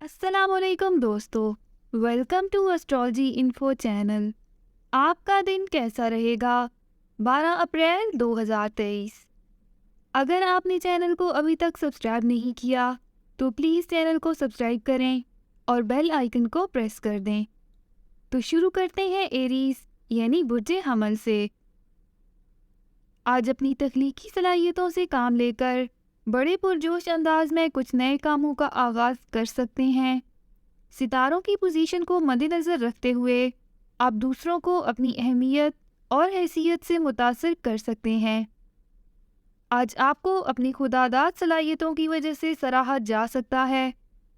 السلام علیکم دوستو، welcome to astrology info channel. آپ کا دن کیسا رہے گا؟ 12 اپریل 2023۔ اگر آپ نے چینل کو ابھی تک سبسکرائب نہیں کیا تو پلیز چینل کو سبسکرائب کریں اور بیل آئیکن کو پریس کر دیں۔ تو شروع کرتے ہیں ایریز یعنی برج حمل سے۔ آج اپنی تخلیقی صلاحیتوں سے کام لے کر بڑے پرجوش انداز میں کچھ نئے کاموں کا آغاز کر سکتے ہیں۔ ستاروں کی پوزیشن کو مد نظر رکھتے ہوئے آپ دوسروں کو اپنی اہمیت اور حیثیت سے متاثر کر سکتے ہیں۔ آج آپ کو اپنی خودآداد صلاحیتوں کی وجہ سے سراہا جا سکتا ہے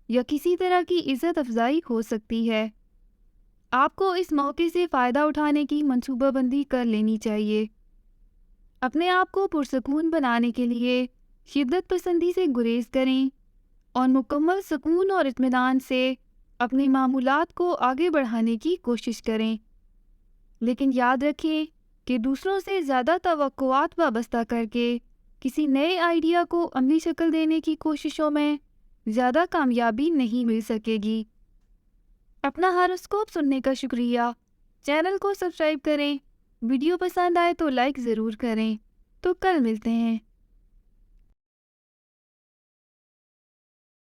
یا کسی طرح کی عزت افزائی ہو سکتی ہے۔ آپ کو اس موقع سے فائدہ اٹھانے کی منصوبہ بندی کر لینی چاہیے۔ اپنے آپ کو پرسکون بنانے کے لیے شدت پسندی سے گریز کریں اور مکمل سکون اور اطمینان سے اپنے معمولات کو آگے بڑھانے کی کوشش کریں۔ لیکن یاد رکھیں کہ دوسروں سے زیادہ توقعات وابستہ کر کے کسی نئے آئیڈیا کو عملی شکل دینے کی کوششوں میں زیادہ کامیابی نہیں مل سکے گی۔ اپنا ہاروسکوپ سننے کا شکریہ۔ چینل کو سبسکرائب کریں۔ ویڈیو پسند آئے تو لائک ضرور کریں۔ تو کل ملتے ہیں۔